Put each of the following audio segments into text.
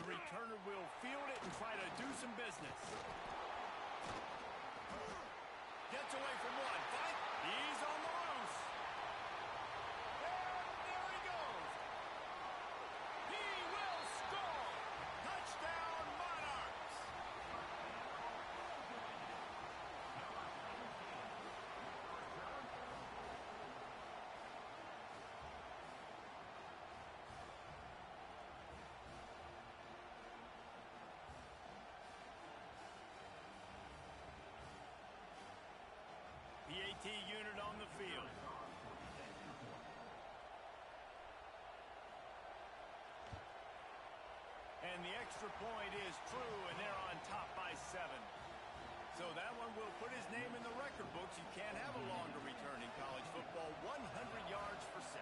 returner will field it and try to do some business. Gets away from one. Fight. He's on the loose. And there he goes. He will score. Touchdown, Monarchs. PAT unit on the field. And the extra point is true, and they're on top by 7. So that one will put his name in the record books. You can't have a longer return in college football. 100 yards for 6.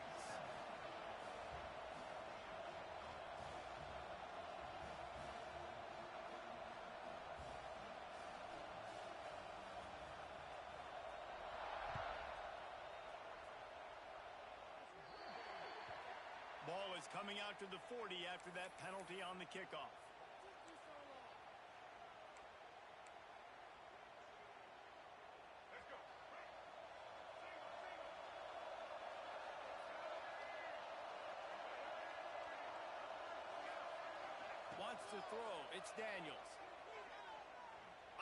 Ball is coming out to the 40 after that penalty on the kickoff. Wants to throw. It's Daniels.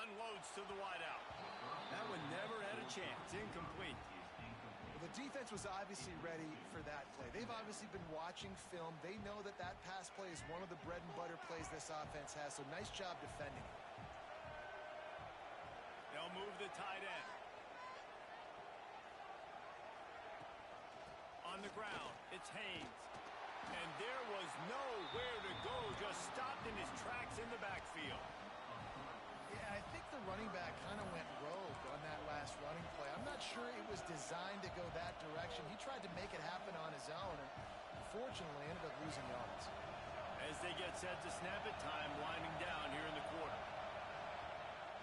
Unloads to the wideout. That one never had a chance. Incomplete. Well, the defense was obviously ready for that play. They've obviously been watching film. They know that that pass play is one of the bread and butter plays this offense has, so nice job defending it. They'll move the tight end. On the ground, it's Haynes. And there was nowhere to go, just stopped in his tracks in the backfield. Yeah, I think the running back kind of went rogue on that last running play. I'm not sure it was designed to go that direction. He tried to make it happen on his own, and unfortunately ended up losing yards. As they get set to snap it, time winding down here in the quarter.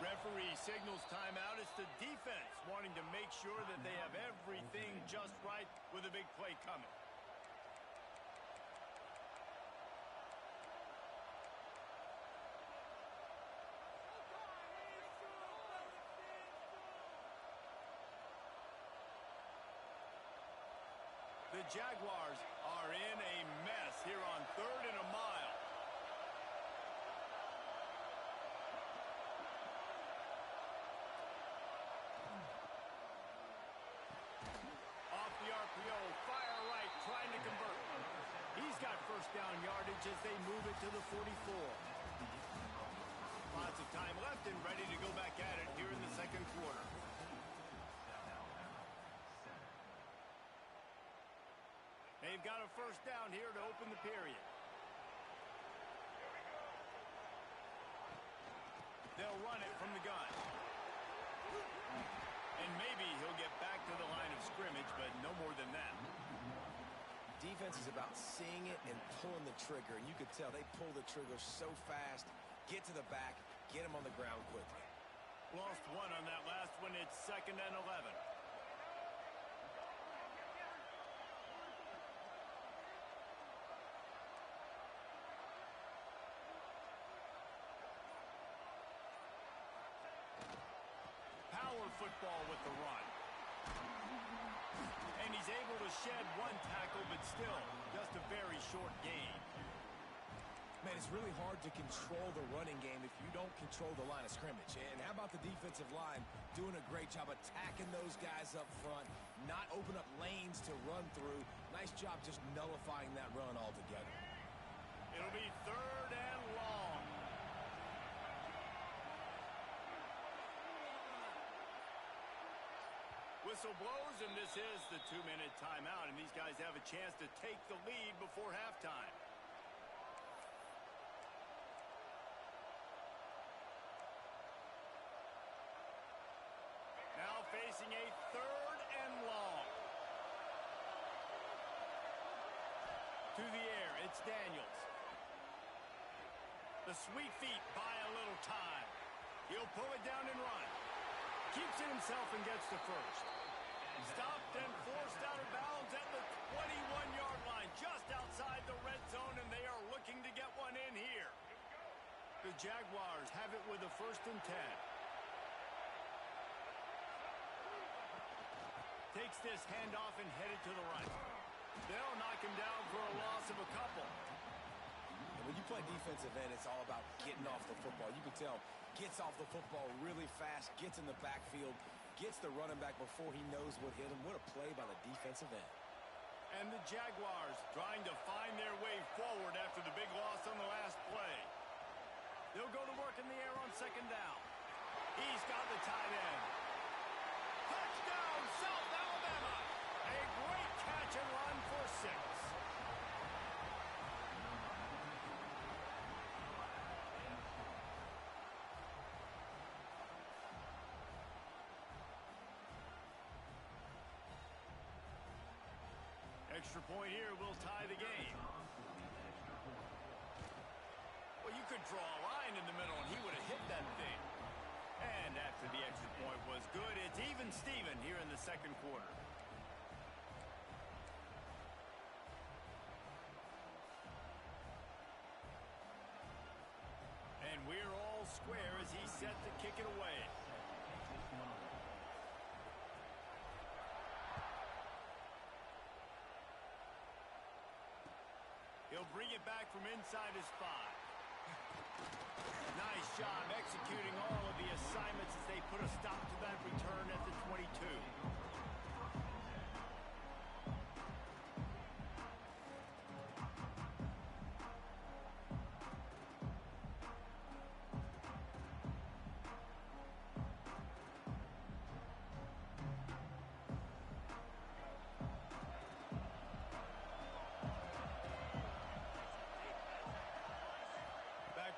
Referee signals timeout. It's the defense wanting to make sure that they have everything just right with a big play coming. The Jaguars are in a mess here on 3rd and a mile. Off the RPO, fire right, trying to convert. He's got first down yardage as they move it to the 44. Lots of time left and ready to go back at it here in the second quarter. They've got a first down here to open the period. They'll run it from the gun. And maybe he'll get back to the line of scrimmage, but no more than that. Defense is about seeing it and pulling the trigger, and you could tell they pull the trigger so fast, get to the back, get him on the ground quickly. Lost one on that last one. It's 2nd and 11. Power football with the run. And he's able to shed one tackle, but still just a very short gain. Man, it's really hard to control the running game if you don't control the line of scrimmage. And how about the defensive line doing a great job attacking those guys up front, not open up lanes to run through. Nice job just nullifying that run altogether. It'll be 3rd and long. Whistle blows, and this is the 2-minute timeout, and these guys have a chance to take the lead before halftime. Now facing a 3rd and long. To the air, it's Daniels. The sweet feet buy a little time. He'll pull it down and run. Keeps it himself and gets the first. Stopped and forced out of bounds at the 21-yard line, just outside the red zone, and they are looking to get one in here. Jaguars have it with a 1st and 10. Takes this handoff and headed to the right. They'll knock him down for a loss of a couple. And when you play defensive end, it's all about getting off the football. You can tell, gets off the football really fast, gets in the backfield, gets the running back before he knows what hit him. What a play by the defensive end. And the Jaguars trying to find their way forward after the big loss on the last play. They'll go to work in the air on 2nd down. He's got the tight end. Touchdown, South Alabama! A great catch and run for 6. Extra point here will tie the game. Well, you could draw a line in the middle and he would have hit that thing. And after the extra point was good, it's even Steven here in the 2nd quarter. And we're all square as he's set to kick it away. He'll bring it back from inside his 5. Nice job executing all of the assignments as they put a stop to that return at the 22.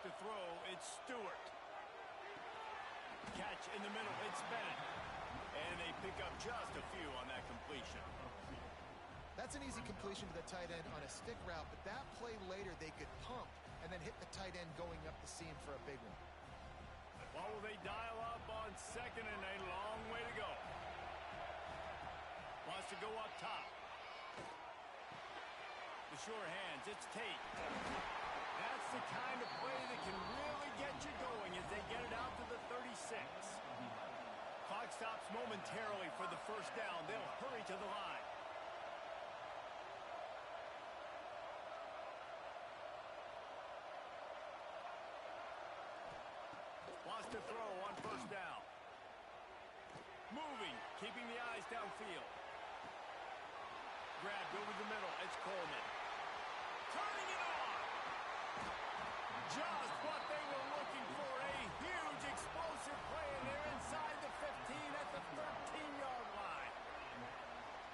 To throw, it's Stewart. Catch in the middle, it's Bennett. And they pick up just a few on that completion. That's an easy completion to the tight end on a stick route, but that play later they could pump and then hit the tight end going up the seam for a big one. What will they dial up on 2nd and a long way to go? Wants to go up top. The sure hands, it's Tate. That's the kind of play that can really get you going as they get it out to the 36. Clock stops momentarily for the 1st down. They'll hurry to the line. Wants to throw on 1st down. Moving, keeping the eyes downfield. Grabbed over the middle. It's Coleman. Turning it on. Just what they were looking for. A huge explosive play, and they're inside the 15 at the 13-yard line.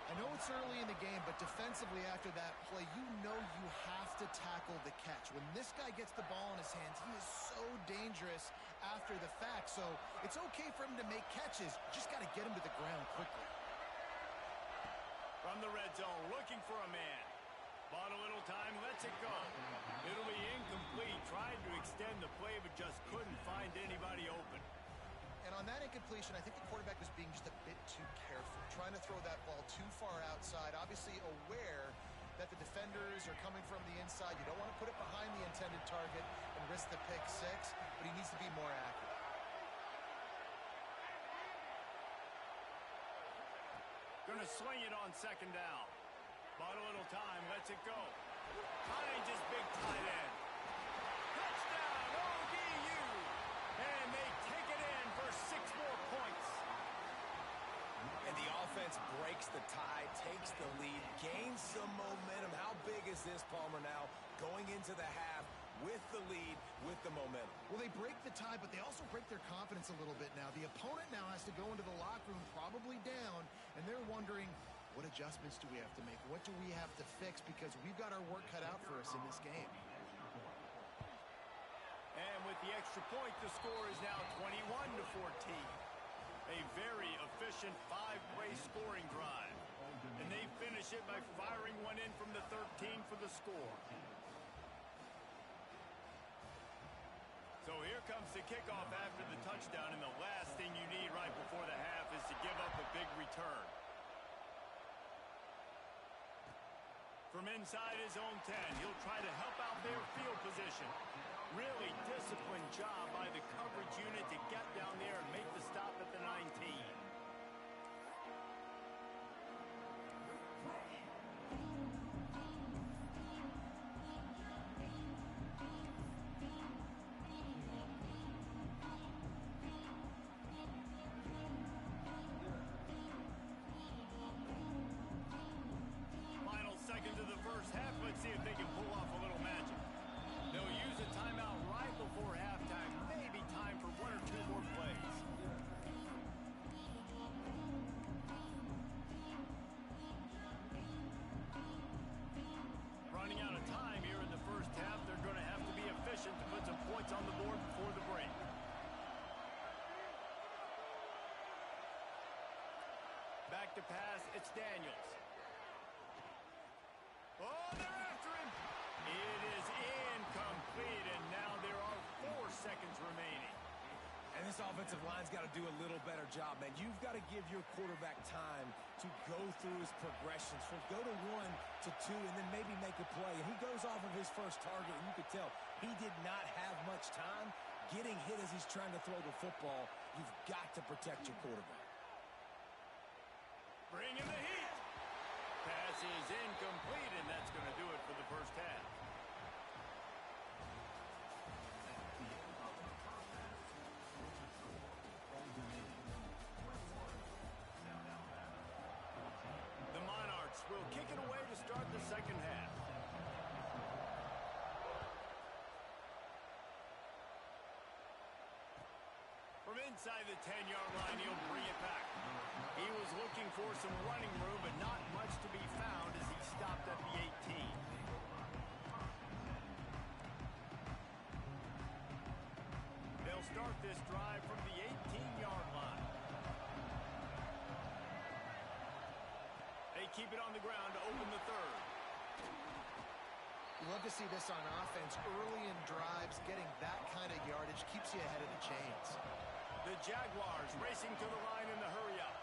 I know it's early in the game, but defensively after that play, you know you have to tackle the catch. When this guy gets the ball in his hands, he is so dangerous after the fact. So it's okay for him to make catches. You just got to get him to the ground quickly. From the red zone, looking for a man. Bought a little time, lets it go. It'll be incomplete. Tried to extend the play, but just couldn't find anybody open. And on that incompletion, I think the quarterback was being just a bit too careful, trying to throw that ball too far outside, obviously aware that the defenders are coming from the inside. You don't want to put it behind the intended target and risk the pick 6, but he needs to be more accurate. Gonna swing it on 2nd down. Bought a little time, lets it go. Finds his big tight end. Touchdown, ODU! And they take it in for 6 more points. And the offense breaks the tie, takes the lead, gains some momentum. How big is this, Palmer, now going into the half with the lead, with the momentum? Well, they break the tie, but they also break their confidence a little bit now. The opponent now has to go into the locker room probably down, and they're wondering, what adjustments do we have to make? What do we have to fix? Because we've got our work cut out for us in this game. And with the extra point, the score is now 21-14. A very efficient 5-play scoring drive. And they finish it by firing one in from the 13 for the score. So here comes the kickoff after the touchdown, and the last thing you need right before the half is to give up a big return. From inside his own 10, he'll try to help out their field position. Really disciplined job by the coverage unit to get down there and make the stop at the 19. Final seconds of the first half. Let's see if they can pull off a little magic. They'll use a timeout right before halftime. Maybe time for one or two more plays. Running out of time here in the first half. They're going to have to be efficient to put some points on the board before the break. Back to pass. It's Daniels. Oh, they're after him. It is incomplete, and now there are 4 seconds remaining. And this offensive line's got to do a little better job, man. You've got to give your quarterback time to go through his progressions, from go to 1 to 2, and then maybe make a play. And he goes off of his first target, and you could tell he did not have much time getting hit as he's trying to throw the football. You've got to protect your quarterback. Bring in the heat. Pass is incomplete, and that's going to do it for the first half. The Monarchs will kick it away to start the second half. From inside the 10-yard line, he'll bring it back. He was looking for some running room, but not much to be found as he stopped at the 18. They'll start this drive from the 18-yard line. They keep it on the ground to open the third. You love to see this on offense. Early in drives, getting that kind of yardage keeps you ahead of the chains. The Jaguars racing to the line in the hurry-up.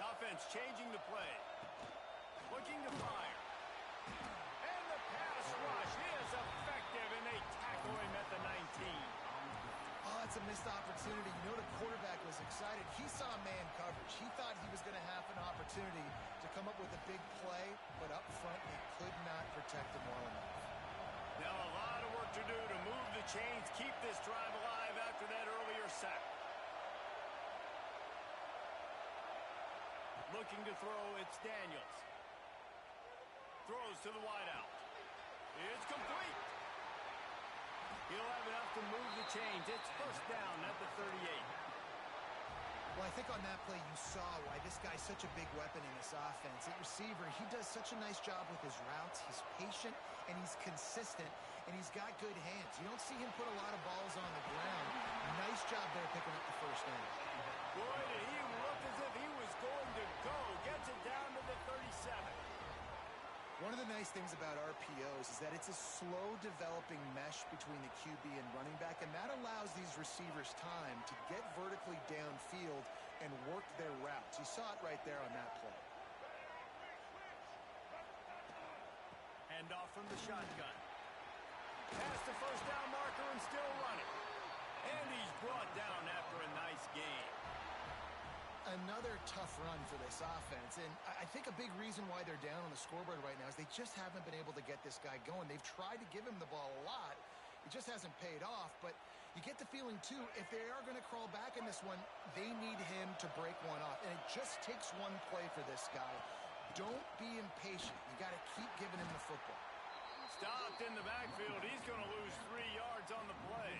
The offense changing the play. Looking to fire. And the pass rush is effective, and they tackle him at the 19. Oh, it's a missed opportunity. You know the quarterback was excited. He saw man coverage. He thought he was going to have an opportunity to come up with a big play, but up front, they could not protect him well enough. Now a lot of work to do to move the chains, keep this drive alive after that earlier sack. Looking to throw, it's Daniels. Throws to the wideout. It's complete. He'll have enough to move the chains. It's first down at the 38. Well, I think on that play you saw why this guy's such a big weapon in this offense. At receiver, he does such a nice job with his routes. He's patient, and he's consistent, and he's got good hands. You don't see him put a lot of balls on the ground. Nice job there picking up the first down. Boy, did he look as if he was going to go. Gets it down to the 37. One of the nice things about RPOs is that it's a slow-developing mesh between the QB and running back, and that allows these receivers time to get vertically downfield and work their routes. You saw it right there on that play. Hand off from the shotgun. Past the first down marker and still running. And he's brought down after a nice game. Another tough run for this offense, and I think a big reason why they're down on the scoreboard right now is they just haven't been able to get this guy going. They've tried to give him the ball a lot. It just hasn't paid off, but you get the feeling, too, if they are going to crawl back in this one, they need him to break one off, and it just takes one play for this guy. Don't be impatient. You got to keep giving him the football. Stopped in the backfield. He's going to lose 3 yards on the play.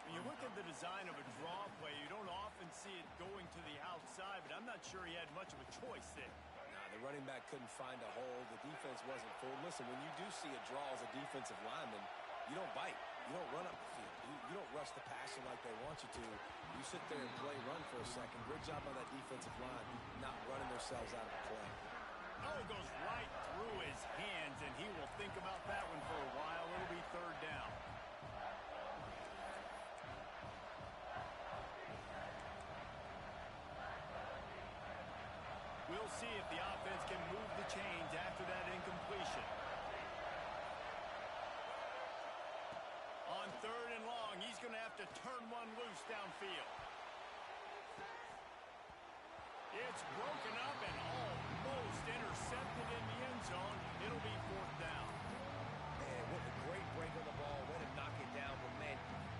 When you look at the design of a draw play, you don't often see it going to the outside, but I'm not sure he had much of a choice there. Nah, the running back couldn't find a hole. The defense wasn't full. Listen, when you do see a draw as a defensive lineman, you don't bite. You don't run up the field. You don't rush the passer like they want you to. You sit there and play run for a second. Good job on that defensive line not running themselves out of the play. Oh, it goes right through his hands, and he will think about that one for a while. It'll be third down. see if the offense can move the chains after that incompletion. On 3rd and long, he's going to have to turn one loose downfield. It's broken up and almost intercepted in the end zone. It'll be 4th down. Man, what a great break on the ball. Way to knock it down. But, man,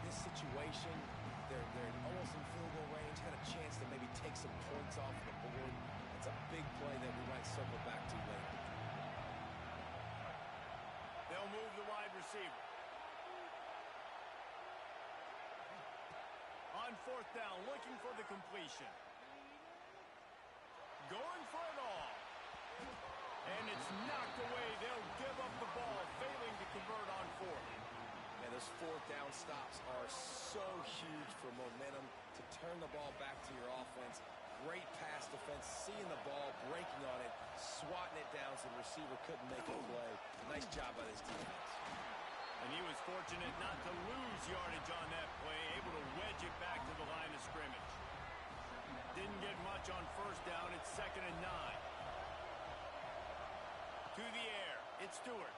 this situation, they're almost in field goal range. Had a chance to maybe take some points off the board. It's a big play that we might circle back to later. They'll move the wide receiver. On 4th down, looking for the completion. Going for it all. And it's knocked away. They'll give up the ball, failing to convert on 4th. Man, those 4th down stops are so huge for momentum to turn the ball back to your offense. Great pass defense, seeing the ball, breaking on it, swatting it down so the receiver couldn't make a play. Nice job by this defense. And he was fortunate not to lose yardage on that play, able to wedge it back to the line of scrimmage. Didn't get much on 1st down. It's 2nd and 9. To the air. It's Stewart.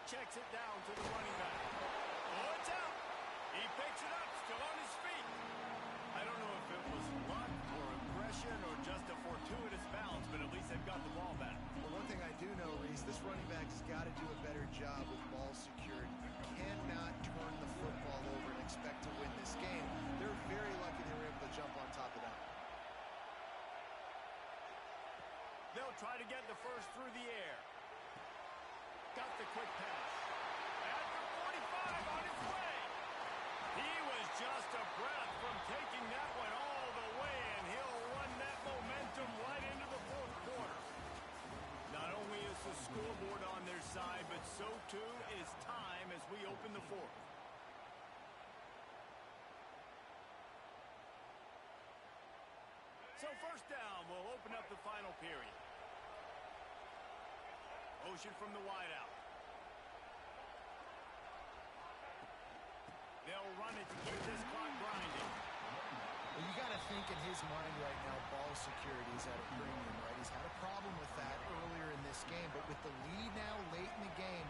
Checks it down to the running back. Oh, it's out. He picks it up, still on his feet. I don't know if it was luck or aggression or just a fortuitous bounce, but at least they've got the ball back. Well, one thing I do know, Reese, this running back has got to do a better job with ball security. You cannot turn the football over and expect to win this game. They're very lucky they were able to jump on top of that. They'll try to get the first through the air. Got the quick pass. At the 45 on his way. He was just a breath from taking that one all the way, and he'll run that momentum right into the 4th quarter. Not only is the scoreboard on their side, but so too is time as we open the 4th. So 1st down will open up the final period. Motion from the wideout. They'll run it to keep this clock grinding. Well, you got to think in his mind right now, ball security is at a premium, right? He's had a problem with that earlier in this game, but with the lead now late in the game,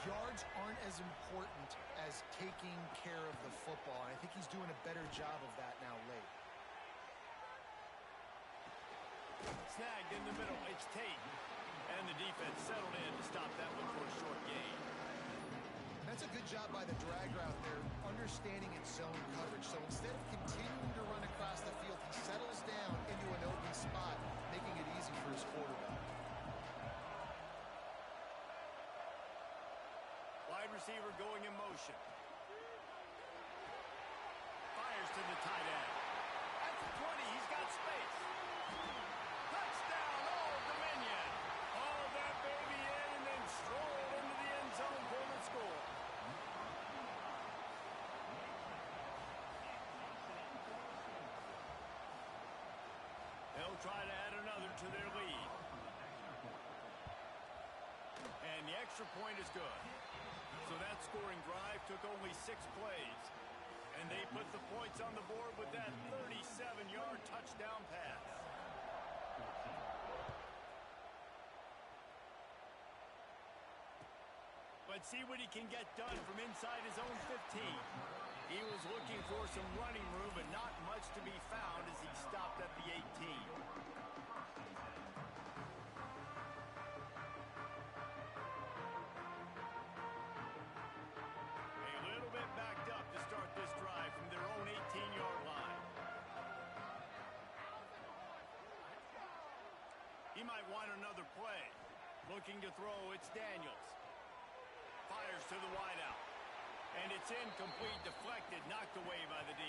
yards aren't as important as taking care of the football. And I think he's doing a better job of that now late. Snagged in the middle. It's Tate. And the defense settled in to stop that one for a short gain. That's a good job by the drag route there, understanding its zone coverage. So instead of continuing to run across the field, he settles down into an open spot, making it easy for his quarterback. Wide receiver going in motion. Fires to the tight end. At the 20, he's got space. Touchdown, Old Dominion. Haul that baby in and then stroll into the end zone for the score. They'll try to add another to their lead. And the extra point is good. So that scoring drive took only 6 plays. And they put the points on the board with that 37-yard touchdown pass. But see what he can get done from inside his own 15. He was looking for some running room, but not much to be found as he stopped at the 18. A little bit backed up to start this drive from their own 18-yard line. He might want another play. Looking to throw, it's Daniels. Fires to the wideout. And it's incomplete, deflected, knocked away by the D.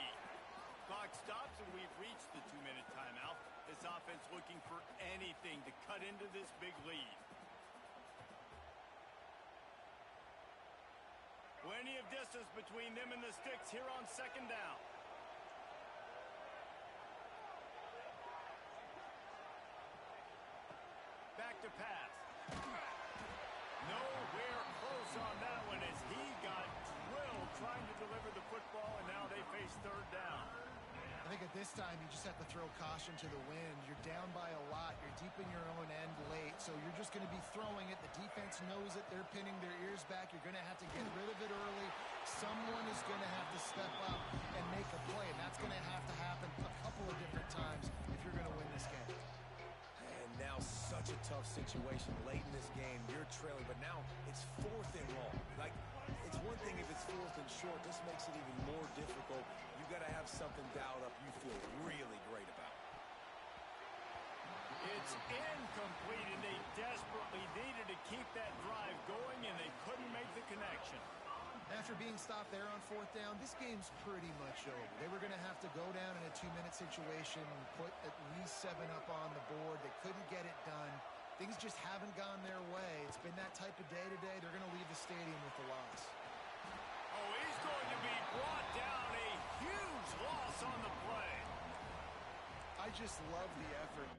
Clock stops, and we've reached the 2-minute timeout. This offense looking for anything to cut into this big lead. Plenty of distance between them and the sticks here on 2nd down. Back to pass. Nowhere close on that one as he got drilled trying to deliver the football, and now they face 3rd down. I think at this time you just have to throw caution to the wind. You're down by a lot. You're deep in your own end late, so you're just going to be throwing it. The defense knows it. They're pinning their ears back. You're going to have to get rid of it early. Someone is going to have to step up and make a play, and that's going to have to happen a couple of different times if you're going to win this game. And now such a tough situation late in this game. You're trailing, but now it's 4th and long. Like, it's one thing if it's 4th and short. This makes it even more difficult. You got to have something dialed up you feel really great about. It's incomplete, and they desperately needed to keep that drive going, and they couldn't make the connection. After being stopped there on 4th down, this game's pretty much over. They were going to have to go down in a 2-minute situation, put at least 7 up on the board. They couldn't get it done. Things just haven't gone their way. It's been that type of day today. They're going to leave the stadium with the loss. Oh, he's going to be brought down. A huge loss on the play. I just love the effort.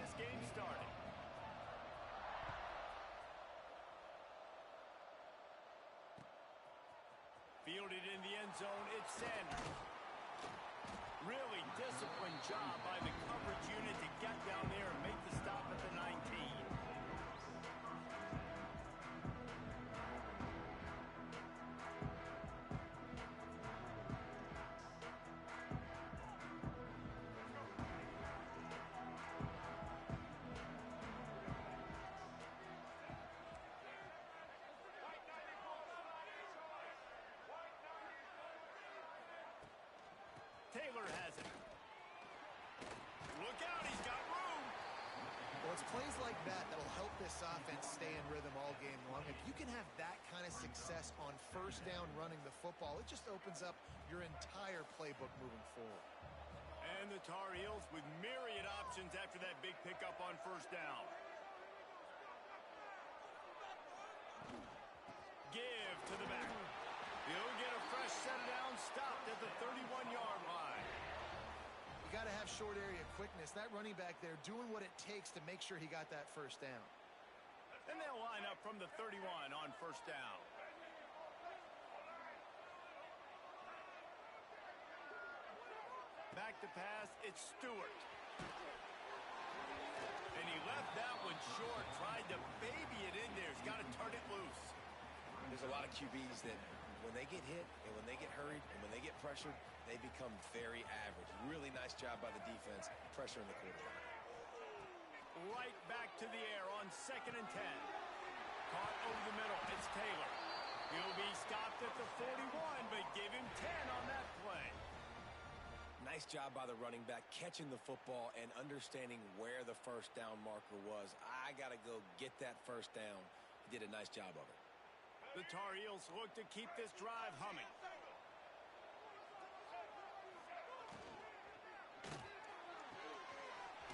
this game started. Fielded in the end zone, it's Sanders. Really disciplined job by the coverage unit to get down there and make the stop at the 19. Taylor has it. Look out, he's got room. Well, it's plays like that that'll help this offense stay in rhythm all game long. If you can have that kind of success on first down running the football, it just opens up your entire playbook moving forward. And the Tar Heels with myriad options after that big pickup on first down. Give to the back. He'll get a fresh set down, stopped at the 31-yard line. You got to have short area quickness. That running back there doing what it takes to make sure he got that first down. And they'll line up from the 31 on first down. Back to pass, it's Stewart. And he left that one short, tried to baby it in there. He's got to turn it loose. There's a lot of QBs that when they get hit and when they get hurried and when they get pressured, they become very average. Really nice job by the defense, pressuring the quarterback. Right back to the air on 2nd and 10. Caught over the middle, it's Taylor. He'll be stopped at the 41, but give him 10 on that play. Nice job by the running back, catching the football and understanding where the first down marker was. I got to go get that first down. He did a nice job of it. The Tar Heels look to keep this drive humming.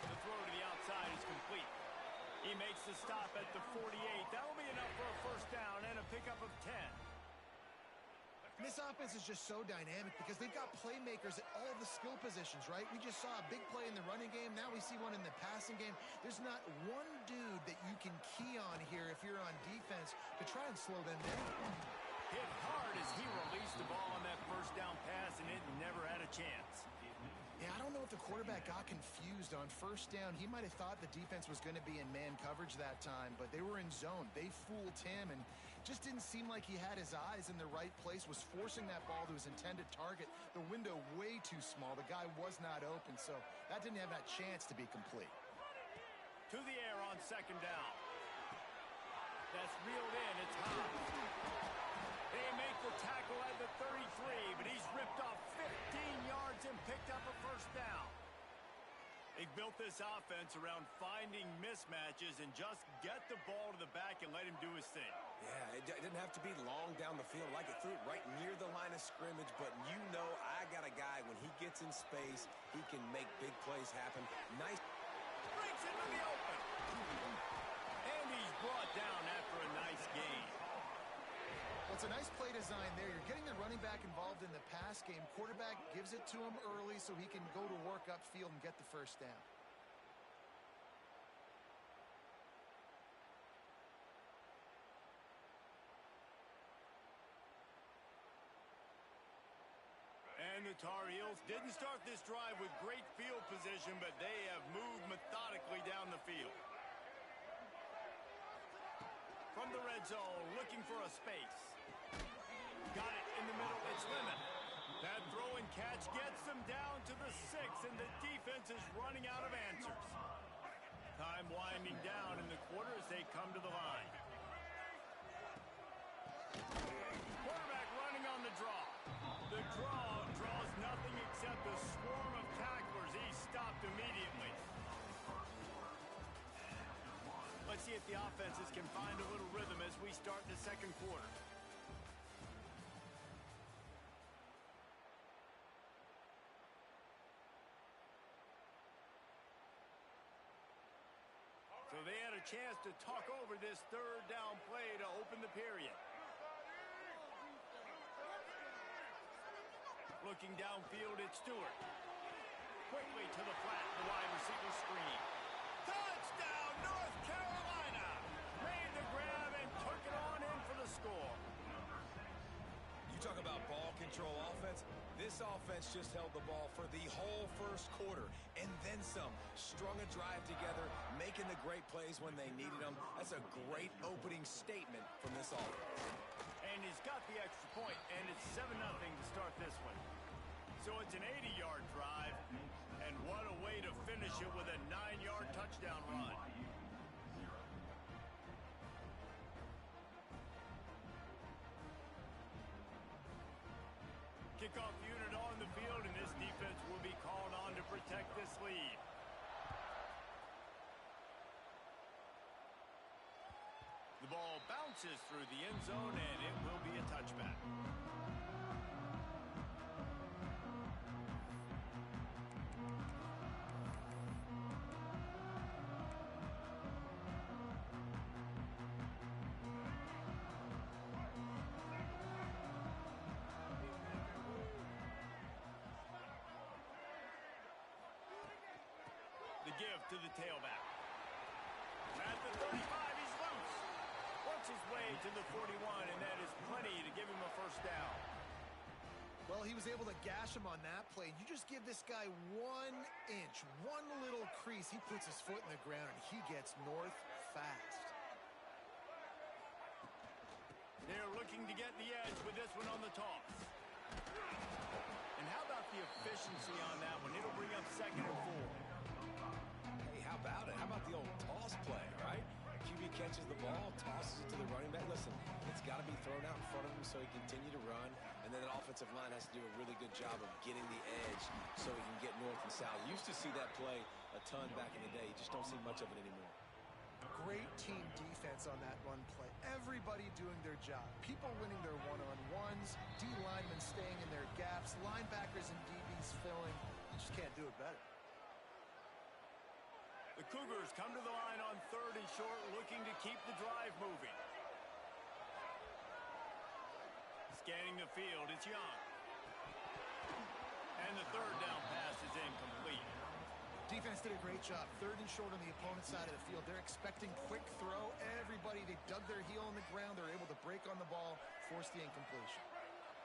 The throw to the outside is complete. He makes the stop at the 48. That'll be enough for a first down and a pickup of 10. This offense is just so dynamic because they've got playmakers at all the skill positions, right? We just saw a big play in the running game. Now we see one in the passing game. There's not one dude that you can key on here if you're on defense to try and slow them down. Hit hard as he released the ball on that first down pass, and it never had a chance. Yeah, I don't know if the quarterback got confused on first down. He might have thought the defense was going to be in man coverage that time, but they were in zone. They fooled him and just didn't seem like he had his eyes in the right place, was forcing that ball to his intended target. The window way too small. The guy was not open, so that didn't have that chance to be complete. To the air on 2nd down. That's reeled in. It's Hobbs. They make the tackle at the 33, but he's ripped off 15 yards and picked up a first down. They built this offense around finding mismatches and just get the ball to the back and let him do his thing. Yeah, it didn't have to be long down the field. Like it threw it right near the line of scrimmage, but you know I got a guy, when he gets in space, he can make big plays happen. Nice. Breaks into the open. And he's brought down after a nice gain. Well, it's a nice play design there. You're getting the running back involved in the pass game. Quarterback gives it to him early so he can go to work upfield and get the first down. And the Tar Heels didn't start this drive with great field position, but they have moved methodically down the field. From the red zone, looking for a space. Got it in the middle, it's Lemon. That throw and catch gets them down to the 6, and the defense is running out of answers. Time winding down in the quarter as they come to the line. Quarterback running on the draw. The draw draws nothing except a swarm of tacklers. He's stopped immediately. Let's see if the offenses can find a little rhythm as we start the second quarter. So they had a chance to talk over this third down play to open the period. Looking downfield, it's Stewart. Quickly to the flat, the wide receiver screen. Touchdown, North Carolina! Made the grab and took it on in for the score. You talk about ball control offense. This offense just held the ball for the whole first quarter and then some. Strung a drive together, making the great plays when they needed them. That's a great opening statement from this offense. And he's got the extra point, and it's 7-0 to start this one. So it's an 80-yard drive, and what a way to finish it with a 9-yard touchdown run. Kickoff unit on the field, and this defense will be called on to protect this lead. The ball bounces through the end zone, and it will be a touchback. The give to the tailback. At the 35, he's loose. Works his way to the 41, and that is plenty to give him a first down. Well, he was able to gash him on that play. You just give this guy 1 inch, one little crease. He puts his foot in the ground, and he gets north fast. They're looking to get the edge with this one on the toss. And how about the efficiency on that one? It'll bring up 2nd and 4. Hey, how about it? How about the old toss play, right? QB catches the ball, tosses it to the running back. Listen, it's got to be thrown out in front of him so he can continue to run. And then the offensive line has to do a really good job of getting the edge so he can get north and south. You used to see that play a ton back in the day. You just don't see much of it anymore. Great team defense on that run play. Everybody doing their job. People winning their one-on-ones, D linemen staying in their gaps, linebackers and DBs filling. You just can't do it better. The Cougars come to the line on 3rd and short, looking to keep the drive moving. Scanning the field, it's Young. And the 3rd down pass is incomplete. Defense did a great job. 3rd and short on the opponent's side of the field. They're expecting quick throw. Everybody, they dug their heel in the ground. They're able to break on the ball, force the incompletion.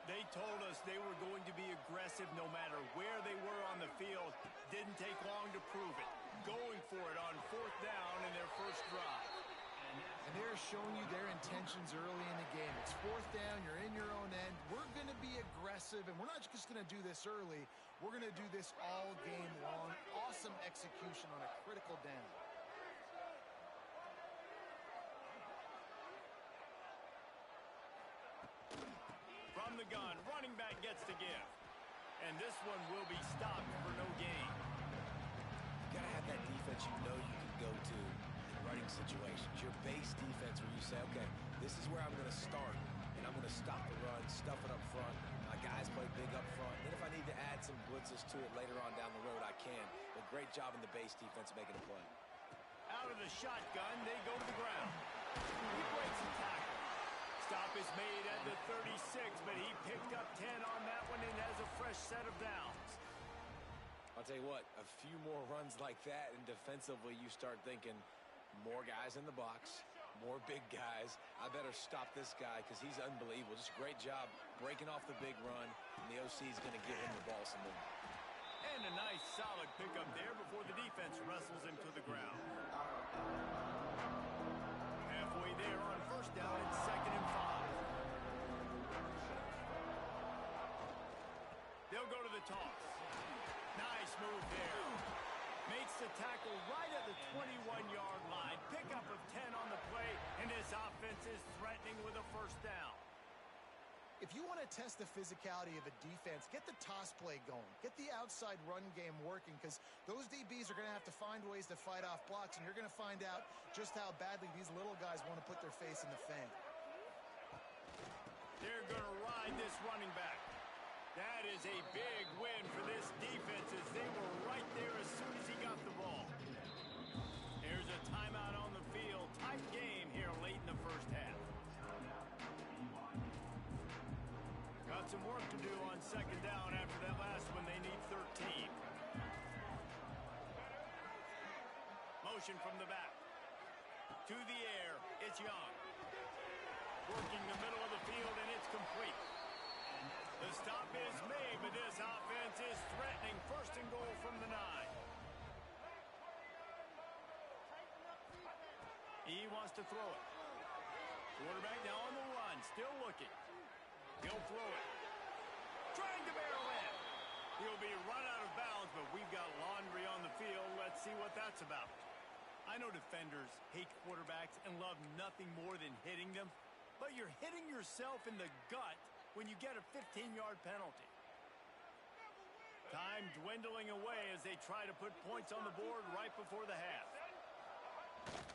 They told us they were going to be aggressive no matter where they were on the field. Didn't take long to prove it. Going for it on 4th down in their first drive. And they're showing you their intentions early in the game. It's 4th down, you're in your own end. We're going to be aggressive, and we're not just going to do this early. We're going to do this all game long. Awesome execution on a critical down. From the gun, running back gets to give. And this one will be stopped for no gain. You got to have that defense you know you can go to in running situations. Your base defense where you say, okay, this is where I'm going to start, and I'm going to stop the run, stuff it up front. My guys play big up front. Then if I need to add some blitzes to it later on down the road, I can. But great job in the base defense making a play. Out of the shotgun, they go to the ground. He breaks the tackle. Stop is made at the 36, but he picked up 10 on that one and has a fresh set of downs. I'll tell you what, a few more runs like that, and defensively you start thinking more guys in the box, more big guys. I better stop this guy because he's unbelievable. Just a great job breaking off the big run, and the OC is going to give him the ball some more. And a nice solid pickup there before the defense wrestles him to the ground. Halfway there on 1st down and 2nd and 5. They'll go to the toss. Nice move there. Makes the tackle right at the 21-yard line. Pickup of 10 on the play, and his offense is threatening with a 1st down. If you want to test the physicality of a defense, get the toss play going. Get the outside run game working, because those DBs are going to have to find ways to fight off blocks, and you're going to find out just how badly these little guys want to put their face in the fan. They're going to ride this running back. That is a big win for this defense, as they were right there as soon as he got the ball. There's a timeout on the field. Tight game here late in the first half. Got some work to do on 2nd down after that last one. They need 13. motion from the back. To the air, it's Young. Working the middle of the field, and it's complete. The stop is made, but this offense is threatening. First and goal from the 9. He wants to throw it. Quarterback now on the run, still looking. He'll throw it. Trying to barrel in. He'll be run out of bounds, but we've got laundry on the field. Let's see what that's about. I know defenders hate quarterbacks and love nothing more than hitting them, but you're hitting yourself in the gut when you get a 15-yard penalty. Time dwindling away as they try to put points on the board right before the half.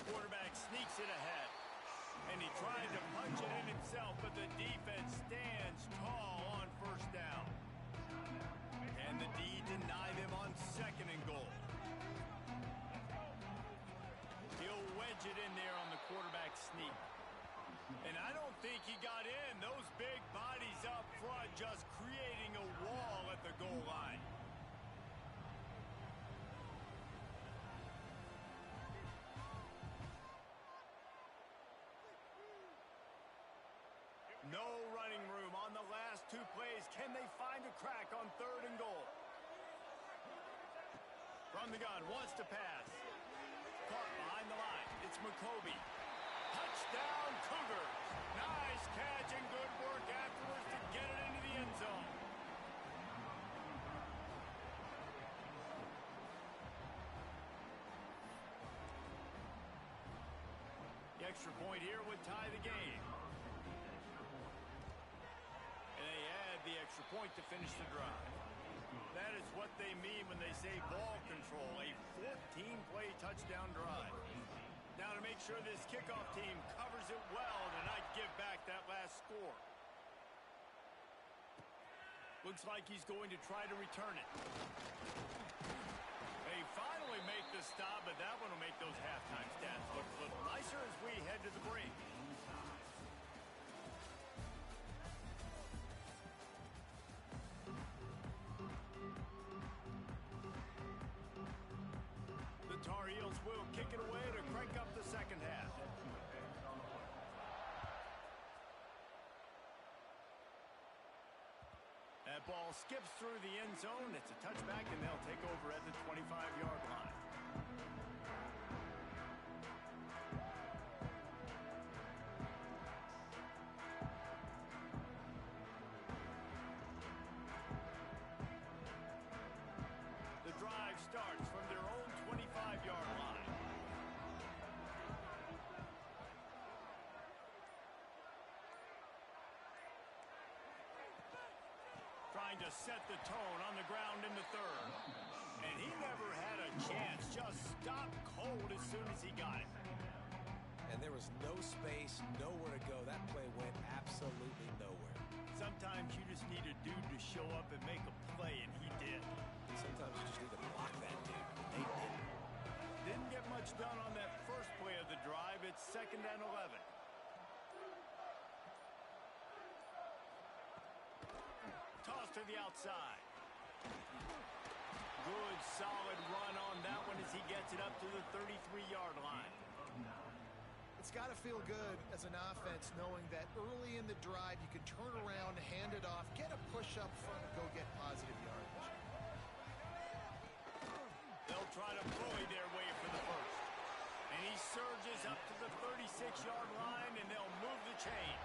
Quarterback sneaks it ahead, and he tried to punch it in himself, but the defense stands tall on first down. And the D deny them on second and goal. He'll wedge it in there on the quarterback sneak. And I don't think he got in. Those big bodies up front just creating a wall at the goal line. No running room on the last 2 plays. Can they find a crack on third and goal? From the gun, wants to pass. Caught behind the line. It's McCoby. Touchdown, Cougars. Nice catch and good work afterwards to get it into the end zone. The extra point here would tie the game. And they add the extra point to finish the drive. That is what they mean when they say ball control, a 14-play touchdown drive. Now to make sure this kickoff team covers it well to not give back that last score. Looks like he's going to try to return it. They finally make the stop, but that one will make those halftime stats look a little nicer as we head to the break. The Tar Heels will kick it away to crank up the second half. That ball skips through the end zone. It's a touchback, and they'll take over at the 25-yard line. The drive starts from their own 25-yard line. Trying to set the tone on the ground in the third. And he never had a chance. Just stopped cold as soon as he got it. And there was no space, nowhere to go. That play went absolutely nowhere. Sometimes you just need a dude to show up and make a play, and he did. Sometimes you just need to block that dude. They didn't. Didn't get much done on that first play of the drive. It's 2nd and 11. Toss to the outside. Good, solid run on that one as he gets it up to the 33-yard line. It's got to feel good as an offense knowing that early in the drive you can turn around, hand it off, get a push up front, and go get positive yardage. They'll try to bully their way for the first. And he surges up to the 36-yard line, and they'll move the chain.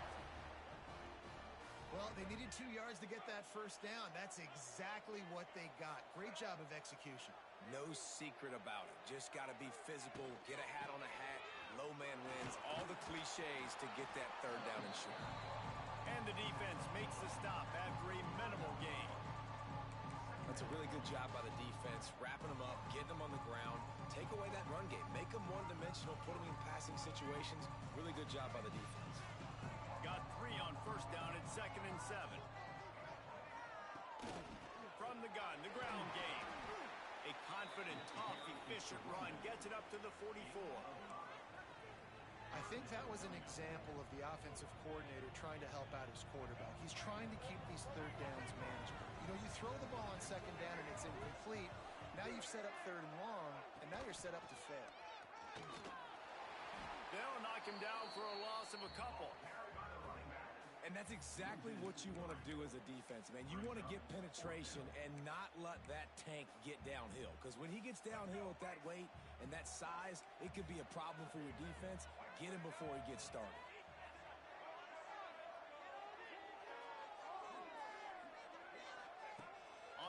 Well, they needed 2 yards to get that first down. That's exactly what they got. Great job of execution. No secret about it. Just got to be physical, get a hat on a hat, low man wins, all the cliches to get that third down and short. And the defense makes the stop after a minimal gain. That's a really good job by the defense, wrapping them up, getting them on the ground, take away that run game, make them one-dimensional, put them in passing situations. Really good job by the defense. Got 3 on first down at 2nd and 7. From the gun, the ground game. A confident, tough, efficient run gets it up to the 44. I think that was an example of the offensive coordinator trying to help out his quarterback. He's trying to keep these third downs manageable. You know, you throw the ball on 2nd down and it's incomplete. Now you've set up 3rd and long, and now you're set up to fail. They'll knock him down for a loss of a couple. And that's exactly what you want to do as a defense, man. You want to get penetration and not let that tank get downhill. Because when he gets downhill at that weight and that size, it could be a problem for your defense. Get him before he gets started.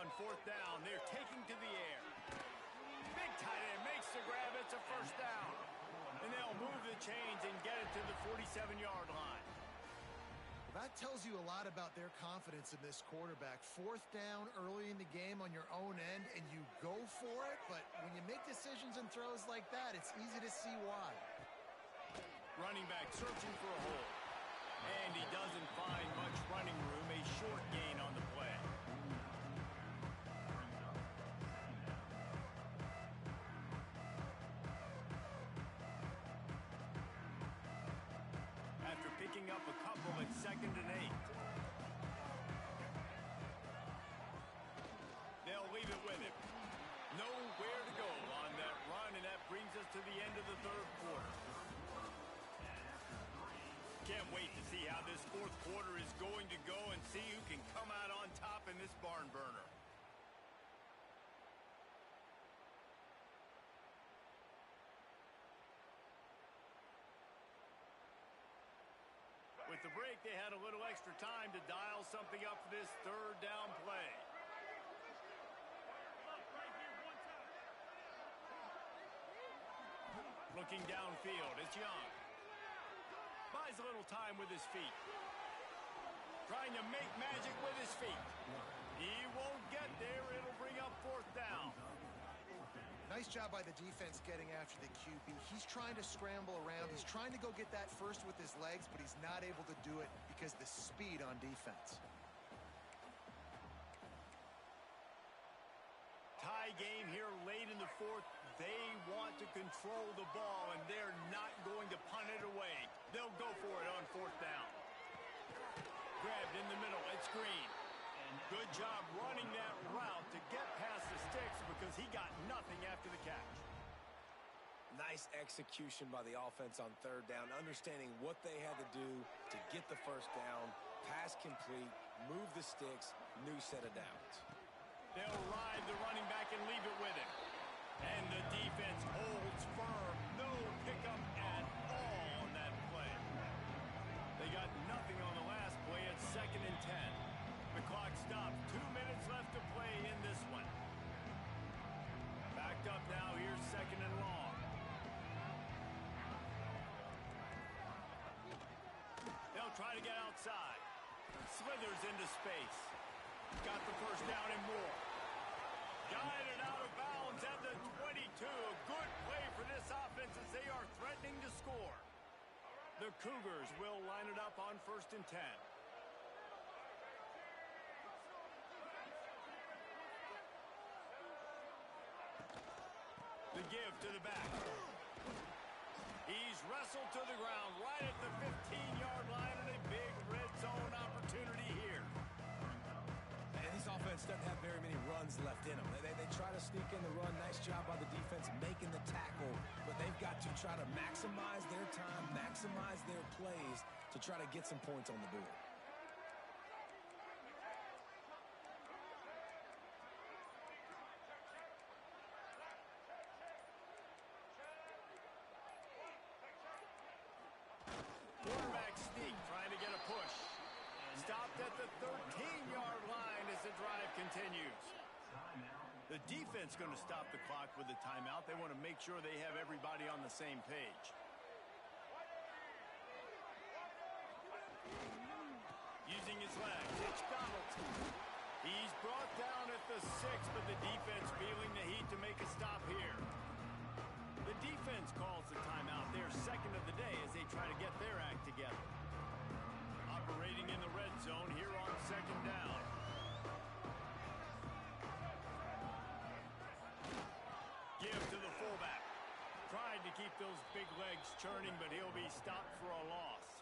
On fourth down, they're taking to the air. Big tight end makes the grab. It's a first down. And they'll move the chains and get it to the 47-yard line. Well, that tells you a lot about their confidence in this quarterback. Fourth down early in the game on your own end, and you go for it. But when you make decisions and throws like that, it's easy to see why. Running back searching for a hole. And he doesn't find much running room. A short gain on the play. After picking up a couple at 2nd and 8. They'll leave it with him. Nowhere to go on that run, and that brings us to the end of the third quarter. Can't wait to see how this fourth quarter is going to go and see who can come out on top in this barn burner. With the break, they had a little extra time to dial something up for this third down play. Looking downfield, it's Young. Buys a little time with his feet. Trying to make magic with his feet. He won't get there. It'll bring up fourth down. Nice job by the defense getting after the QB. He's trying to scramble around. He's trying to go get that first with his legs, but he's not able to do it because of the speed on defense. Tie game here late in the fourth. They want to control the ball, and they're not going to punt it away. They'll go for it on fourth down. Grabbed in the middle. It's Green. Good job running that route to get past the sticks because he got nothing after the catch. Nice execution by the offense on third down, understanding what they had to do to get the first down, pass complete, move the sticks, new set of downs. They'll ride the running back and leave it with him. And the defense holds firm. No pickup at all on that play. They got nothing on the last play at 2nd and 10. The clock stops. 2 minutes left to play in this one. Backed up now. Here's 2nd and long. They'll try to get outside. Slithers into space. Got the first down and more. Guided out of bounds at the 22. A good play for this offense as they are threatening to score. The Cougars will line it up on 1st and 10. The give to the back. He's wrestled to the ground right at the 15-yard line, and a big red zone opportunity here. And this offense doesn't have very many runs left in them. They try to sneak in the run. Nice job by the defense making the tackle, but they've got to try to maximize their time, maximize their plays to try to get some points on the board. Quarterback sneak trying to get a push. Stopped at the 13-yard line as the drive continues. The defense going to stop the clock with the timeout. They want to make sure they have everybody on the same page. Using his legs, it's Donaldson. He's brought down at the 6, but the defense feeling the heat to make a stop here. The defense calls the timeout. They're 2nd of the day as they try to get their act together. Operating in the red zone here on 2nd down. Give to the fullback. Tried to keep those big legs churning, but he'll be stopped for a loss.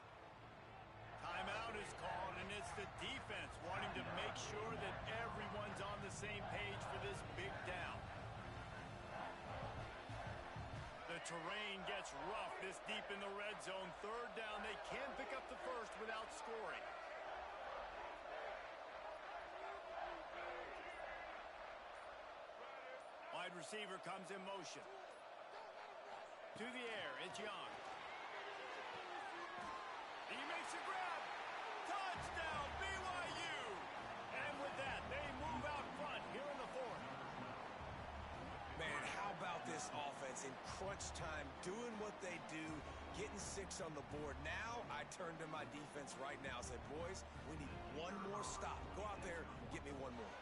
Timeout is called, and it's the defense wanting to make sure that everyone's on the same page for this big down. The terrain gets rough this deep in the red zone. Third down, they can pick up the first without scoring. Wide receiver comes in motion. To the air, it's Young. He makes a grab. Touchdown, BYU! And with that, they move out front here in the fourth. Man, how about this offense in crunch time, doing what they do, getting 6 on the board. Now I turn to my defense right now and say, boys, we need one more stop. Go out there, get me one more.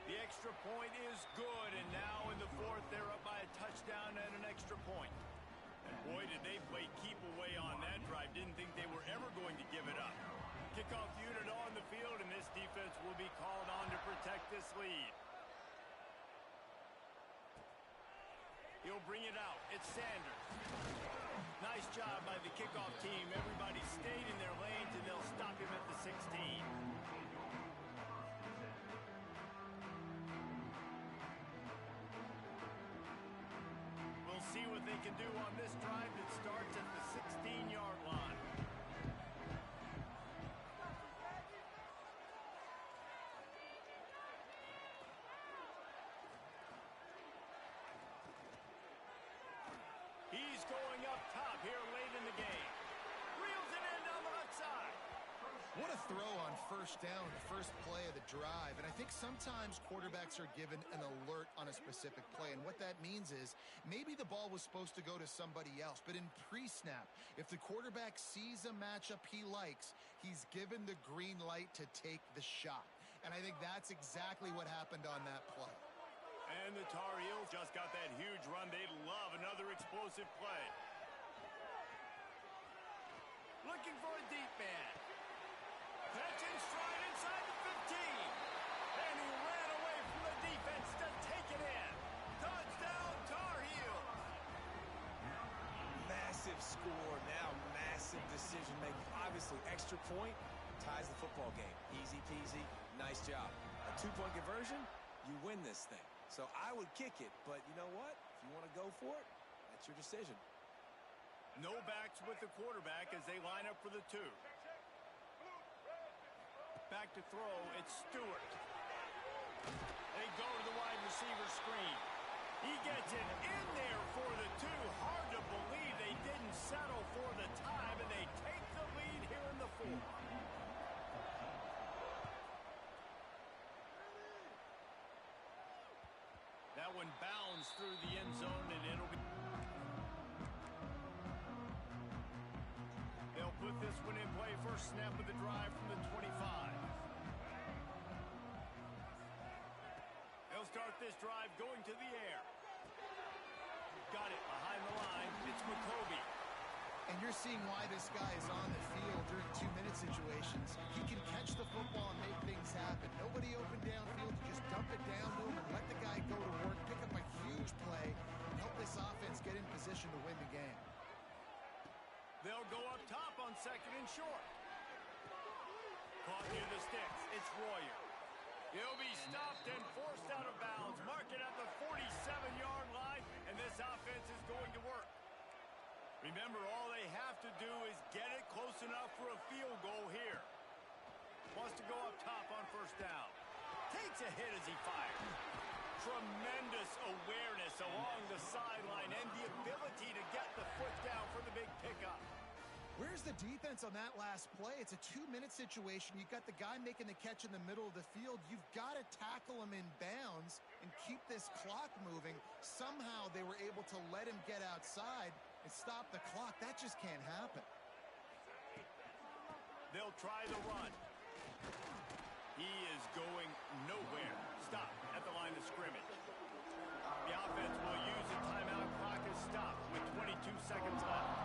The extra point is good, and now in the fourth, they're up by a touchdown and an extra point. And boy, did they play keep away on that drive. Didn't think they were ever going to give it up. Kickoff unit on the field, and this defense will be called on to protect this lead. He'll bring it out. It's Sanders. Nice job by the kickoff team. Everybody stayed in their lanes, and they'll stop him at the 16. We'll see what they can do on this drive that starts at the 16-yard line. He's going up top here late in the game. Reels it in down the left side. What a throw on first down, the first play of the drive. And I think sometimes quarterbacks are given an alert on a specific play. And what that means is maybe the ball was supposed to go to somebody else. But in pre-snap, if the quarterback sees a matchup he likes, he's given the green light to take the shot. And I think that's exactly what happened on that play. And the Tar Heels just got that huge run. They love another explosive play. Looking for a deep man. Catch in stride inside the 15. And he ran away from the defense to take it in. Touchdown, Tar Heels. Massive score, now massive decision making. Obviously, extra point ties the football game. Easy peasy, nice job. A 2-point conversion, you win this thing. So I would kick it, but you know what? If you want to go for it, that's your decision. No backs with the quarterback as they line up for the 2. Back to throw, it's Stewart. They go to the wide receiver screen. He gets it in there for the 2. Hard to believe they didn't settle for the time, and they take the lead here in the 4th. That one bounds through the end zone, and it'll be... They'll put this one in play. First snap of the drive from the 25. They'll start this drive going to the air. Got it behind the line. It's McCoby. And you're seeing why this guy is on the field during 2-minute situations. He can catch the football and make things happen. Nobody open downfield. You just dump it down to him and let the guy go to work, pick up a huge play, and help this offense get in position to win the game. They'll go up top on second and short. Caught near the sticks. It's Royer. He'll be stopped and forced out of bounds. Mark it at the 47-yard line, and this offense is going to work. Remember, all they have to do is get it close enough for a field goal here. Wants to go up top on first down. Takes a hit as he fires. Tremendous awareness along the sideline and the ability to get the foot down for the big pickup. Where's the defense on that last play? It's a 2-minute situation. You've got the guy making the catch in the middle of the field. You've got to tackle him in bounds and keep this clock moving. Somehow they were able to let him get outside and stop the clock. That just can't happen. They'll try the run. He is going nowhere. Stop at the line of scrimmage. The offense will use a timeout. Clock is stopped with 22 seconds left.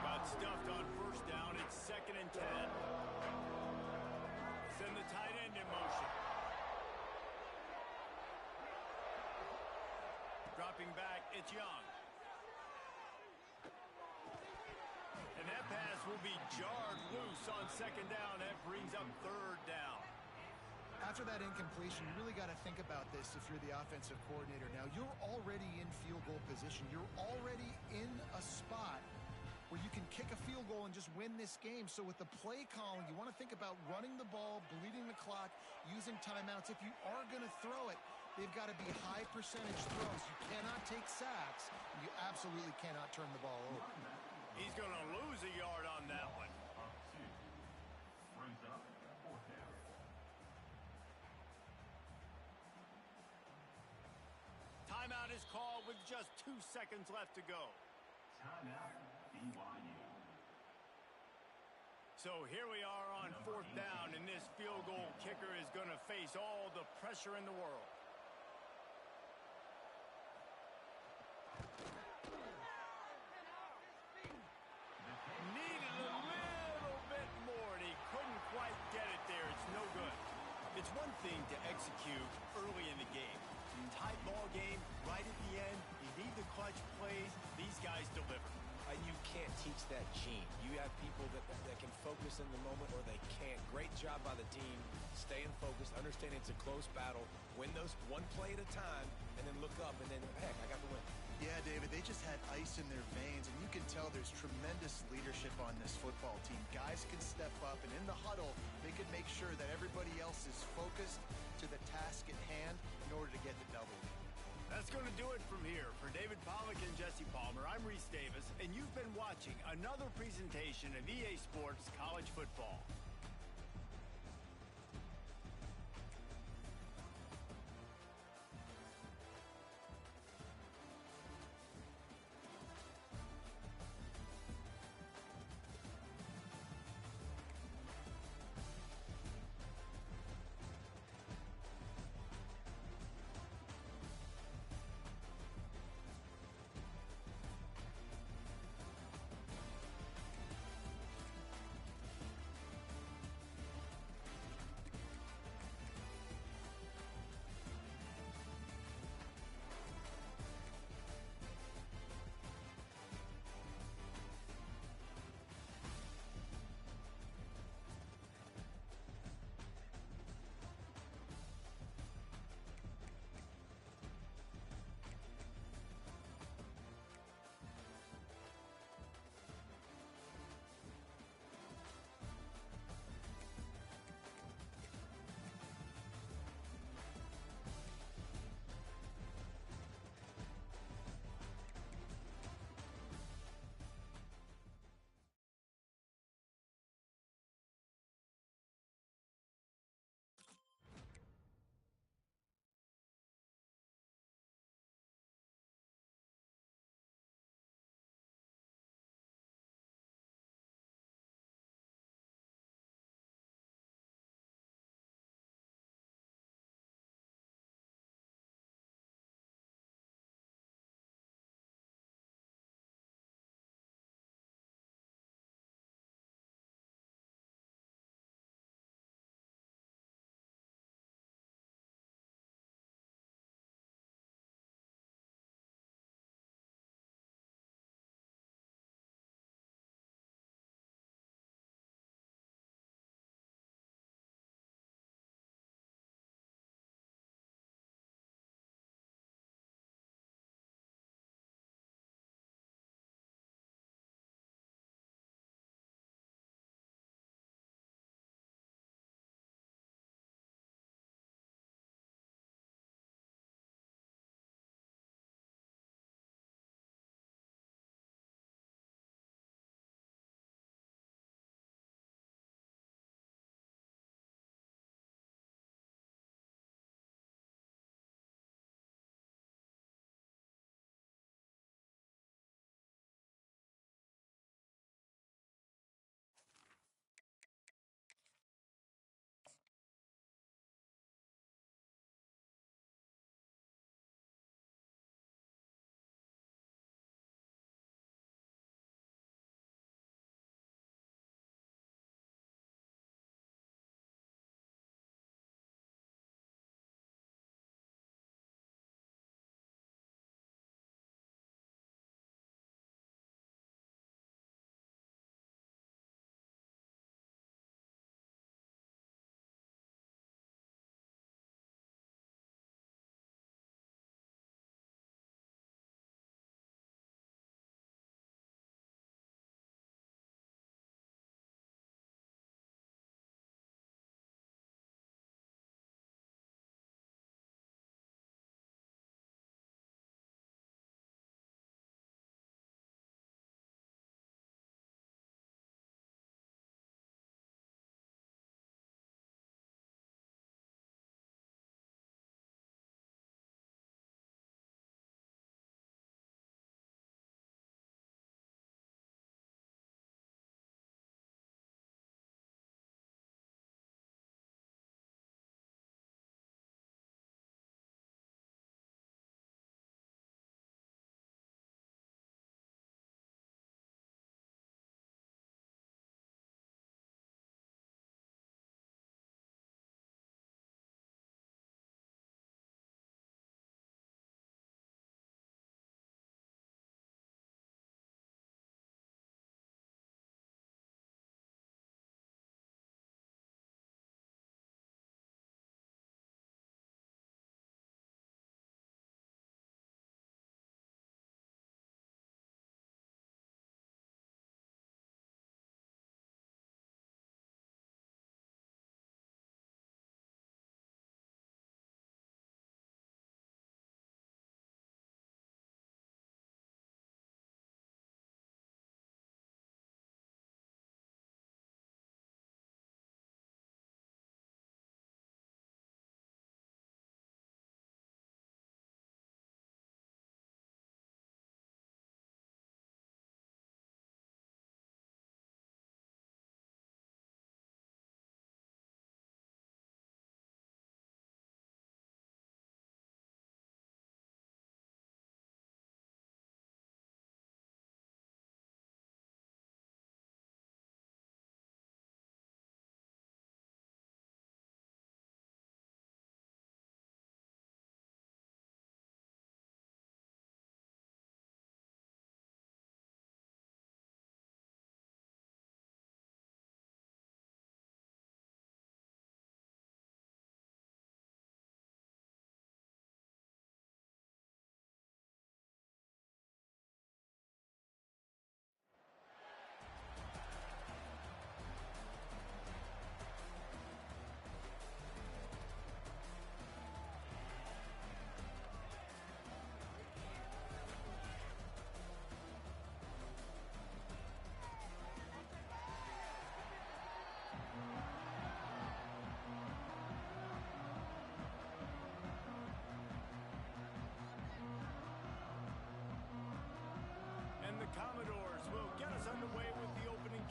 Got stuffed on first down. It's 2nd and 10. Send the tight end in motion. Dropping back, it's Young. And that pass will be jarred loose on second down. That brings up third down. after that incompletion, you really got to think about this if you're the offensive coordinator. Now, you're already in field goal position. You're already in a spot where you can kick a field goal and just win this game. So with the play calling, you want to think about running the ball, bleeding the clock, using timeouts. If you are going to throw it, they've got to be high percentage throws. You cannot take sacks. And you absolutely cannot turn the ball over. He's going to lose a yard on that one. Timeout is called with just 2 seconds left to go. Timeout, BYU. So here we are on 4th down, and this field goal kicker is going to face all the pressure in the world. Needed a little bit more, and he couldn't quite get it there. It's no good. It's one thing to execute early in the game. Tight ball game, right at the end. You need the clutch plays. These guys deliver. And you can't teach that gene. You have people that can focus in the moment or they can't. Great job by the team, staying focused, understanding it's a close battle, win those one play at a time, and then look up, and then, heck, I got the win. Yeah, David, they just had ice in their veins, and you can tell there's tremendous leadership on this football team. Guys can step up, and in the huddle, they can make sure that everybody else is focused to the task at hand in order to get the double. That's going to do it from here. For David Pollack and Jesse Palmer, I'm Reese Davis, and you've been watching another presentation of EA Sports College Football.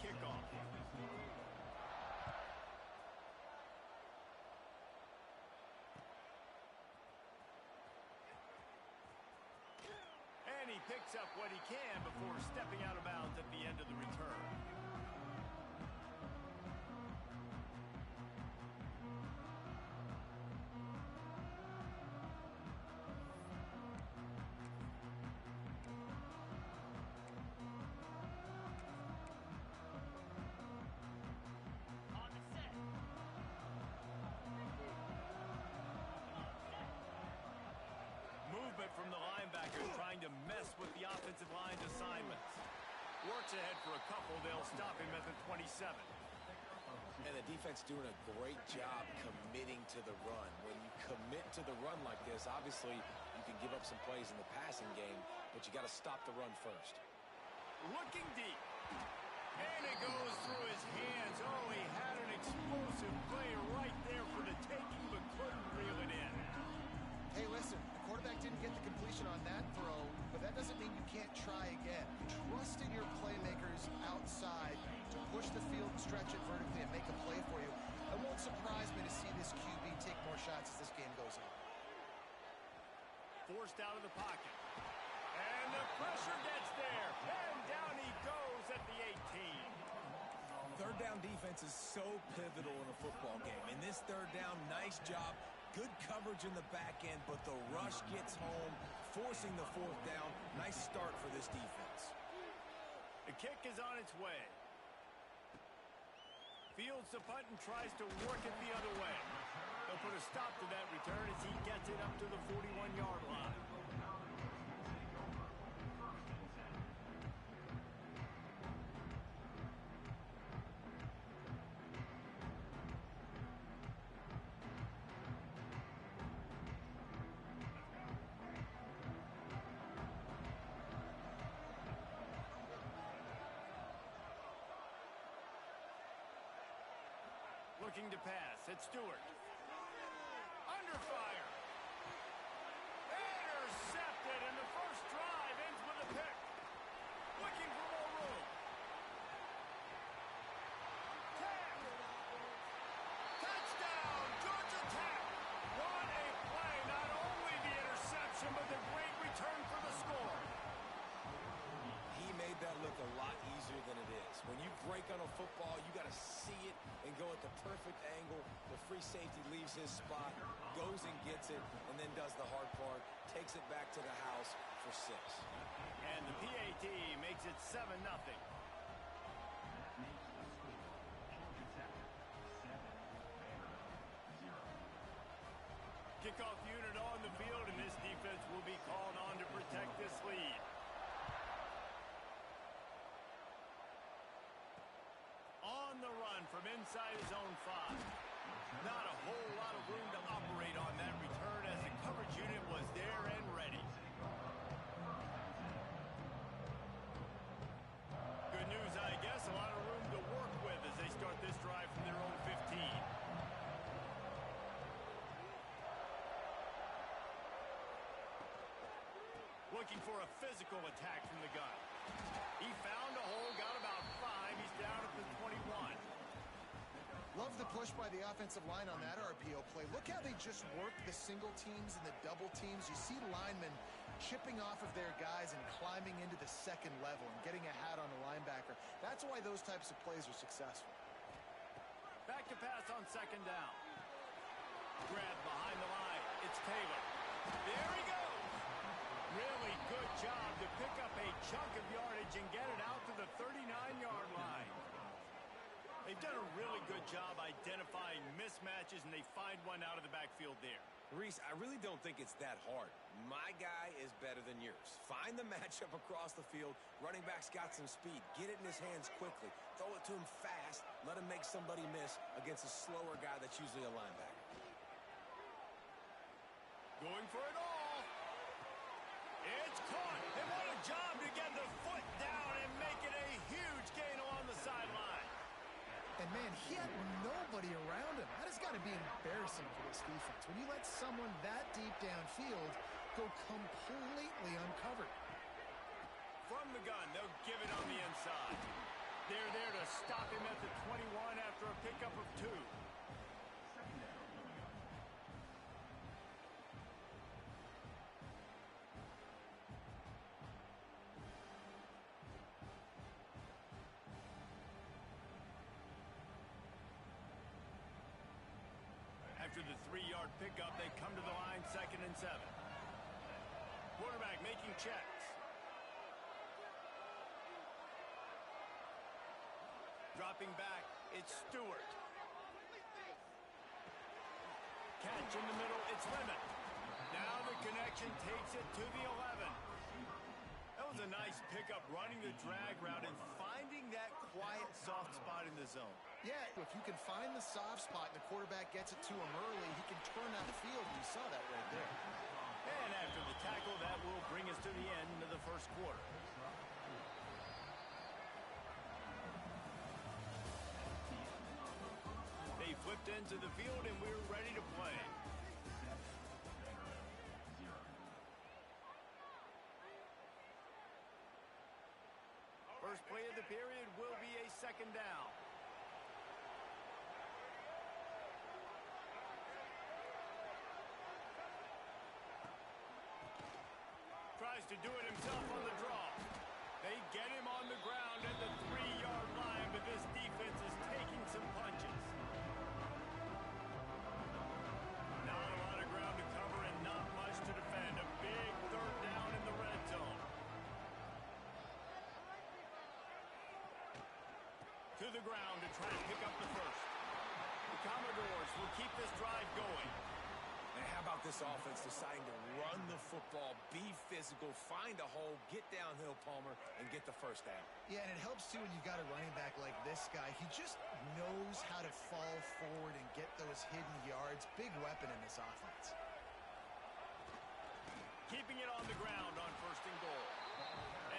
kickoff. And he picks up what he can before stepping out of bounds at the end of the return. From the linebacker trying to mess with the offensive line's assignments. Works ahead for a couple. They'll stop him at the 27. And the defense doing a great job committing to the run. When you commit to the run like this, obviously you can give up some plays in the passing game, but you got to stop the run first. Looking deep. And it goes through his hands. Oh, he had an explosive play right there for the taking, but couldn't reel it in. Hey, listen, the quarterback didn't get the completion on that throw, but that doesn't mean you can't try again. Trust in your playmakers outside to push the field, stretch it vertically, and make a play for you. It won't surprise me to see this QB take more shots as this game goes on. Forced out of the pocket. And the pressure gets there. And down he goes at the 18. Third down defense is so pivotal in a football game. In this third down, nice job. Good coverage in the back end, but the rush gets home, forcing the fourth down. Nice start for this defense. The kick is on its way. Fields the punt and tries to work it the other way. They'll put a stop to that return as he gets it up to the 41-yard line. Looking to pass. It's Stewart. Under fire. Intercepted, and the first drive ends with a pick. Looking for more room. Tech. Touchdown, Georgia Tech. What a play. Not only the interception, but the great return for the score. He made that look a lot easier than it is. When you break on a football, you got to see it and go at the perfect angle. The free safety leaves his spot, goes and gets it, and then does the hard part, takes it back to the house for 6. And the PAT makes it 7-0. Kickoff unit on the field, and this defense will be called on to protect this lead. On the run from inside his own 5. Not a whole lot of room to operate on that return as the coverage unit was there and ready. Good news, I guess. A lot of room to work with as they start this drive from their own 15. Looking for a physical attack from the gun. He found a hole, got about 5. He's down at the 21. Love the push by the offensive line on that RPO play. Look how they just work the single teams and the double teams. You see linemen chipping off of their guys and climbing into the second level and getting a hat on the linebacker. That's why those types of plays are successful. Back to pass on second down. Grab behind the line. It's Taylor. There he goes. Really good job to pick up a chunk of yardage and get it out to the 39-yard line. They've done a really good job identifying mismatches, and they find one out of the backfield there. Reese, I really don't think it's that hard. My guy is better than yours. Find the matchup across the field. Running back's got some speed. Get it in his hands quickly. Throw it to him fast. Let him make somebody miss against a slower guy that's usually a linebacker. Going for it all. It's caught. And what a job to get the foot down and make it a huge gain along the sideline. And, man, he had nobody around him. That has got to be embarrassing for this defense. When you let someone that deep downfield go completely uncovered. From the gun, they'll give it on the inside. They're there to stop him at the 21 after a pickup of 2. After the 3-yard pickup, they come to the line 2nd and 7. Quarterback making checks. Dropping back, it's Stewart. Catch in the middle, it's Lemon. Now the connection takes it to the 11. That was a nice pickup, running the drag route and finding that quiet, soft spot in the zone. Yeah, if you can find the soft spot and the quarterback gets it to him early, he can turn out the field. You saw that right there. And after the tackle, that will bring us to the end of the first quarter. They flipped into the field, and we're ready to play. First play of the period will be a 2nd down. Tries to do it himself on the draw. They get him on the ground at the 3-yard line, but this defense is taking some punches. Not a lot of ground to cover and not much to defend. A big 3rd down in the red zone. To the ground to try and pick up the first. The Commodores will keep this drive going. And how about this offense deciding to run the football, be physical, find a hole, get downhill, Palmer, and get the first down? Yeah, and it helps, too, when you got a running back like this guy. He just knows how to fall forward and get those hidden yards. Big weapon in this offense. Keeping it on the ground on 1st and goal.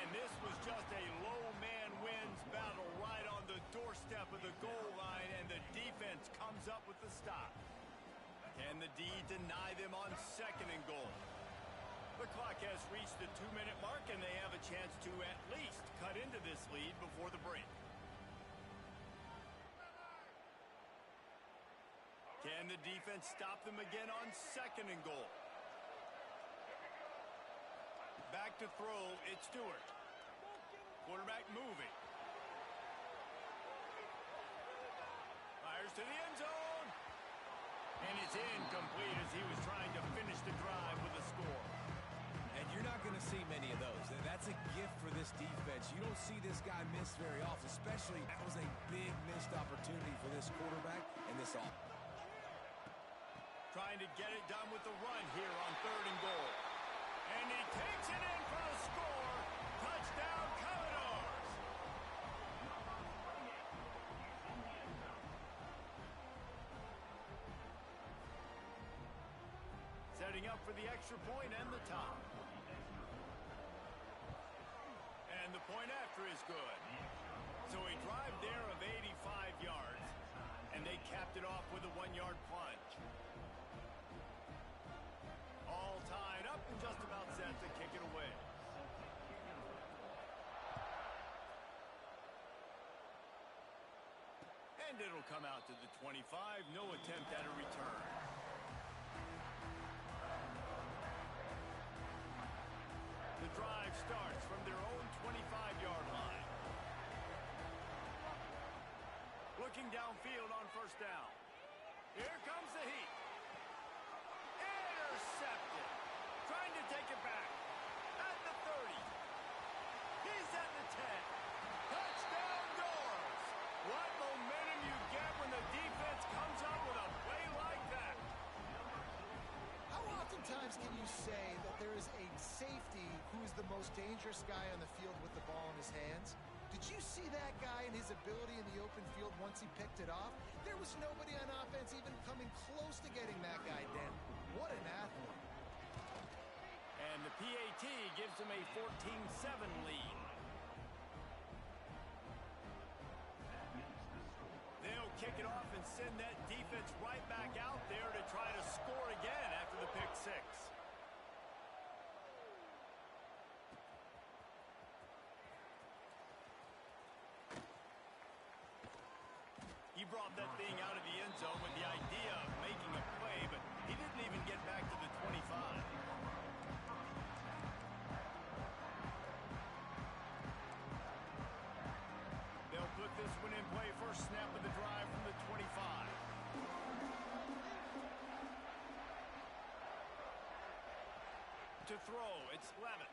And this was just a low man wins battle right on the doorstep of the goal line, and the defense comes up with the stop. Can the D deny them on 2nd and goal? The clock has reached the 2-minute mark, and they have a chance to at least cut into this lead before the break. Can the defense stop them again on 2nd and goal? Back to throw, it's Stewart. Quarterback moving. Fires to the end zone. And it's incomplete as he was trying to finish the drive with a score. And you're not going to see many of those. That's a gift for this defense. You don't see this guy miss very often, especially that was a big missed opportunity for this quarterback and this offense. Trying to get it done with the run here on 3rd and goal. And he takes it in for the score. Touchdown, Commodores. Setting up for the extra point and the top. And the point after is good. So a drive there of 85 yards, and they capped it off with a 1-yard plunge. All tied up and just about set to kick it away. And it'll come out to the 25. No attempt at a return. The drive starts from their own 25-yard line. Looking downfield on 1st down. Here comes the heat. Intercepted. Trying to take it back. At the 30. He's at the 10. Touchdown, Doors. What momentum you get when the defense comes up with a play like that. How oftentimes can you say that there is a safety who is the most dangerous guy on the field with the ball in his hands? Did you see that guy and his ability in the open field once he picked it off? There was nobody on offense even coming close to getting that guy down. What an athlete. And the PAT gives him a 14-7 lead. They'll kick it off and send that defense right back out there to try to score again after the pick 6. He brought that thing out of the end zone with the idea of making a play, but he didn't even get back to the 25. They'll put this one in play. First snap of the drive from the 25. To throw, it's Levitt.